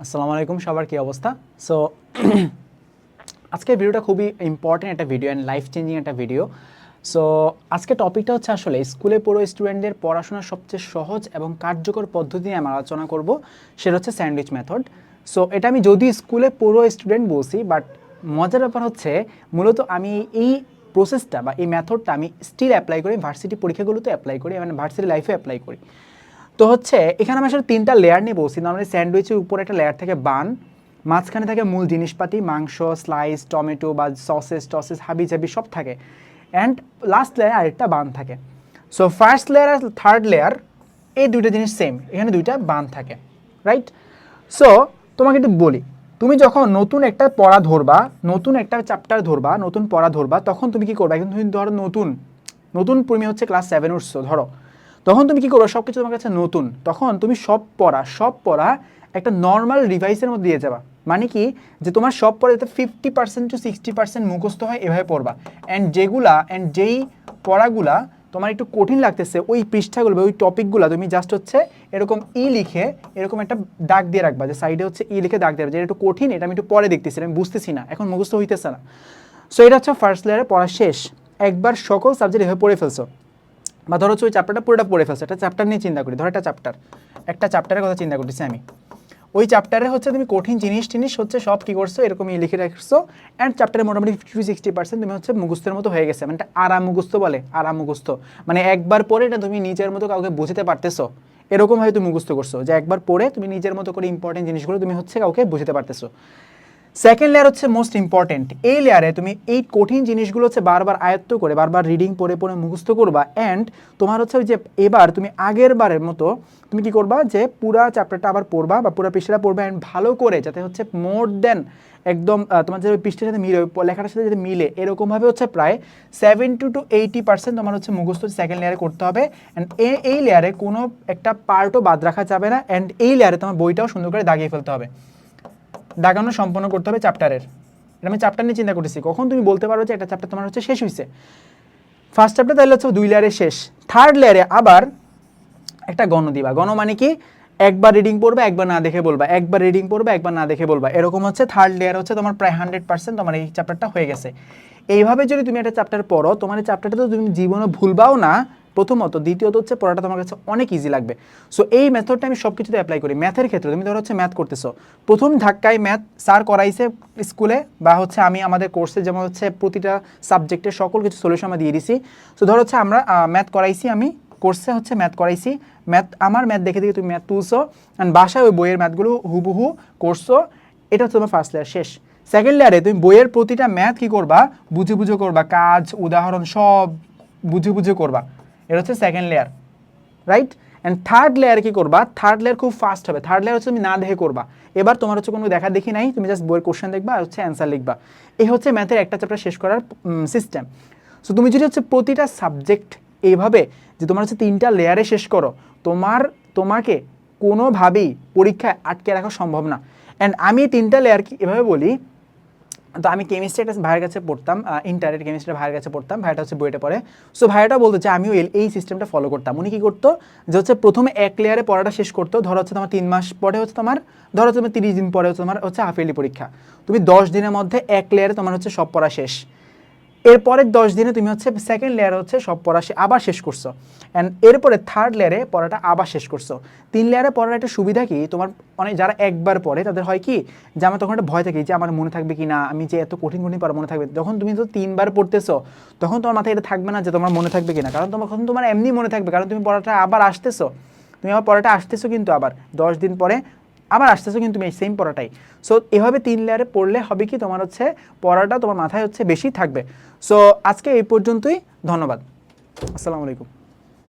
আসসালামু আলাইকুম, সবার কি অবস্থা? সো আজকের ভিডিওটা খুবই ইম্পর্টেন্ট একটা ভিডিও অ্যান্ড লাইফ চেঞ্জিং একটা ভিডিও। সো আজকে টপিকটা হচ্ছে আসলে স্কুলে পড়ো স্টুডেন্টদের পড়াশোনার সবচেয়ে সহজ এবং কার্যকর পদ্ধতি নিয়ে আমরা আলোচনা করব, সেটা হচ্ছে স্যান্ডউইচ মেথড। সো এটা আমি যদি স্কুলে পড়ো স্টুডেন্ট বলছি, বাট মজার ব্যাপার হচ্ছে মূলত আমি এই প্রসেসটা বা এই মেথডটা আমি স্টিল অ্যাপ্লাই করি, ভার্সিটি পরীক্ষাগুলোতে অ্যাপ্লাই করি, মানে ভার্সিটি লাইফে অ্যাপ্লাই করি। তো হচ্ছে এখানে আমি আসলে তিনটা লেয়ার নিয়ে বলছি। নর্মালি স্যান্ডউইচের উপরে একটা লেয়ার থাকে বান, মাঝখানে থাকে মূল জিনিসপাতি, মাংস, স্লাইস, টমেটো বা সসেস হাবিজাবি সব থাকে, অ্যান্ড লাস্ট লেয়ারে আরেকটা বান থাকে। সো ফার্স্ট লেয়ার আর থার্ড লেয়ার এই দুইটা জিনিস সেম, এখানে দুইটা বান থাকে, রাইট? সো তোমাকে একটু বলি, তুমি যখন নতুন একটা পড়া ধরবা, নতুন একটা চ্যাপ্টার ধরবা, নতুন পড়া ধরবা, তখন তুমি কি করবা? এখন তুমি ধরো নতুন নতুন তুমি হচ্ছে ক্লাস 7 উঠছো ধরো, তখন তুমি কি করো? সব কিছু তোমার কাছে নতুন, তখন তুমি সব পড়া একটা নর্মাল রিভাইসের মধ্যে দিয়ে যাবা। মানে কি, যে তোমার সব পড়া যাতে 50% টু 60% মুখস্থ হয় এভাবে পড়বা। অ্যান্ড যেই পড়াগুলা তোমার একটু কঠিন লাগতেছে, ওই পৃষ্ঠাগুলো ওই টপিকগুলো তুমি জাস্ট হচ্ছে এরকম লিখে এরকম একটা দাগ দিয়ে রাখবা, যে সাইডে হচ্ছে লিখে দাগ দিয়ে রাখবা, যেটা একটু কঠিন, এটা আমি একটু পরে দেখতেছি, আমি বুঝতেছি না, এখন মুখস্থ হইতেছে না। সো এটা হচ্ছে ফার্স্ট লেয়ারে পড়া শেষ, একবার সকল সাবজেক্ট এভাবে পড়ে ফেলছো। বা ধরো হচ্ছে ওই চ্যাপ্টারটা পুরোটা পড়ে ফেলছো, একটা চ্যাপ্টার নিয়ে চিন্তা করি, ধরো একটা চ্যাপ্টারের কথা চিন্তা করতেছি আমি। ওই চ্যাপ্টারে হচ্ছে তুমি কঠিন জিনিস হচ্ছে সব কী করছো, এরকমই লিখে রাখছো, অ্যান্ড চ্যাপ্টারে মোটামুটি 50-60% তুমি হচ্ছে মুখস্থের মতো হয়ে গেছে। মানে আরাম মুখস্থ বলে, আরাম মুখস্থ মানে একবার পড়ে এটা তুমি নিজের মতো কাউকে বুঝতে পারতেছো, এরকমভাবে তুমি মুখস্থ করছো, যে একবার পড়ে তুমি নিজের মতো করে ইম্পর্টেন্ট জিনিসগুলো তুমি হচ্ছে কাউকে বুঝতে পারতেছো। সেকেন্ড লেয়ার হচ্ছে মোস্ট ইম্পর্টেন্ট। এই লেয়ারে তুমি এই কঠিন জিনিসগুলো হচ্ছে বারবার আয়ত্ত করে বারবার রিডিং পড়ে পড়ে মুখস্থ করবা, অ্যান্ড তোমার হচ্ছে ওই যে এবার তুমি আগের বারের মতো তুমি কি করবা, যে পুরা চ্যাপ্টারটা আবার পড়বা বা পুরো পৃষ্ঠাটা পড়বা, অ্যান্ড ভালো করে যাতে হচ্ছে মোর দেন একদম তোমার যে পৃষ্ঠার সাথে মিলে, লেখাটার সাথে যাতে মিলে, এরকমভাবে হচ্ছে প্রায় 70-80% তোমার হচ্ছে মুখস্থ সেকেন্ড লেয়ারে করতে হবে। অ্যান্ড এই লেয়ারে কোনো একটা পার্টও বাদ রাখা যাবে না, অ্যান্ড এই লেয়ারে তোমার বইটাও সুন্দর করে দাগিয়ে ফেলতে হবে, দাগানো সম্পন্ন করতে হবে চ্যাপ্টারের। এটা আমি চ্যাপ্টার নিয়ে চিন্তা করতেছি, কখন তুমি বলতে পারো যে একটা চ্যাপ্টার তোমার হচ্ছে শেষ হয়েছে। ফার্স্ট চ্যাপ্টার তাহলে হচ্ছে 2 লেয়ারে শেষ, থার্ড লেয়ারে আবার একটা গণ দিবা। গণ মানে কি, একবার রিডিং পড়বে একবার না দেখে বলবা, একবার রিডিং পড়বে একবার না দেখে বলবা, এরকম হচ্ছে থার্ড লেয়ার হচ্ছে তোমার প্রায় 100% তোমার এই চ্যাপ্টারটা হয়ে গেছে। এইভাবে যদি তুমি একটা চ্যাপ্টার পড়ো, তোমার এই চ্যাপ্টারটা তো তুমি জীবনে ভুলবাও না প্রথমত, দ্বিতীয়ত হচ্ছে পড়াটা তোমার কাছে অনেক ইজি লাগবে। সো এই মেথডটা আমি সব কিছুতে অ্যাপ্লাই করি। ম্যাথের ক্ষেত্রে তুমি ধরো হচ্ছে ম্যাথ করতেছো, প্রথম ধাক্কায় ম্যাথ স্যার করাইছে স্কুলে, বা হচ্ছে আমি আমাদের কোর্সে যেমন হচ্ছে প্রতিটা সাবজেক্টের সকল কিছু সলিউশন আমরা দিয়ে দিছি। সো ধরো হচ্ছে আমরা ম্যাথ করাইছি, আমি কোর্সে হচ্ছে ম্যাথ করাইছি, আমার ম্যাথ দেখে দেখে তুমি ম্যাথ তুলছো, অ্যান্ড বাসায় ওই বইয়ের ম্যাথগুলো হুবহু করছো। এটা হচ্ছে তোমার ফার্স্ট লেয়ার শেষ। সেকেন্ড লেয়ারে তুমি বইয়ের প্রতিটা ম্যাথ কী করবা, বুঝে বুঝে করবা, কাজ উদাহরণ সব বুঝে বুঝে করবা, এটা হচ্ছে second layer, right? And third layer কী করবা? থার্ড লেয়ার খুব ফাস্ট হবে। থার্ড লেয়ার হচ্ছে তুমি না দেখে করবা, এবার তোমার হচ্ছে কোনো দেখা দেখি নাই, তুমি জাস্ট বইয়ের কোশ্চেন দেখবা আর হচ্ছে অ্যান্সার লিখবা। এই হচ্ছে ম্যাথের একটা চ্যাপ্টার শেষ করার সিস্টেম। সো তুমি যদি হচ্ছে প্রতিটা সাবজেক্ট এইভাবে যে তোমার হচ্ছে 3টা লেয়ারে শেষ করো, তোমাকে কোনোভাবেই পরীক্ষায় আটকে রাখা সম্ভব না। অ্যান্ড আমি 3টা লেয়ার কি এভাবে বলি, তো আমি কেমিস্ট্রি একটা ভাইয়ের কাছে পড়তাম, ইন্টারের কেমিস্ট্রি ভাইয়ের কাছে পড়তাম, ভাইটা হচ্ছে বইটা পড়ে। সো ভাইয়াটা বলতো যে আমিও এই সিস্টেমটা ফলো করতাম। উনি কী করতো, যে হচ্ছে প্রথমে এক লেয়ারে পড়াটা শেষ করতো, ধরো হচ্ছে তোমার 3 মাস পরে হচ্ছে তোমার, ধরো হচ্ছে 30 দিন পরে হচ্ছে তোমার হচ্ছে হাফ ইয়ারলি পরীক্ষা, তুমি 10 দিনের মধ্যে এক লেয়ারে তোমার হচ্ছে সব পড়া শেষ। এরপরের 10 দিনে তুমি হচ্ছে সেকেন্ড লেয়ারে হচ্ছে সব পড়া আবার শেষ করছো, অ্যান্ড এরপরে থার্ড লেয়ারে পড়াটা আবার শেষ করছো। 3 লেয়ারে পড়ার একটা সুবিধা কি, তোমার অনেক যারা একবার পড়ে তাদের হয় কি, যে আমার তখন একটা ভয় থাকে যে আমার মনে থাকবে কি না, আমি যে এত কঠিন পড়া মনে থাকবে। যখন তুমি তো 3বার পড়তেছো, তখন তোমার মাথায় এটা থাকবে না যে তোমার মনে থাকবে কিনা, কারণ তোমার এমনি মনে থাকবে, কারণ তুমি পড়াটা আবার আসতেছো, তুমি আবার পড়াটা আসতেছো, কিন্তু আবার 10 দিন পরে আবার আসতেছো, কিন্তু তুমি এই সেম পড়াটাই। সো এভাবে 3 লেয়ারে পড়লে হবে কি, তোমার হচ্ছে পড়াটা তোমার মাথায় হচ্ছে বেশি থাকবে। সো আজকে এই পর্যন্তই, ধন্যবাদ, আসসালামু আলাইকুম।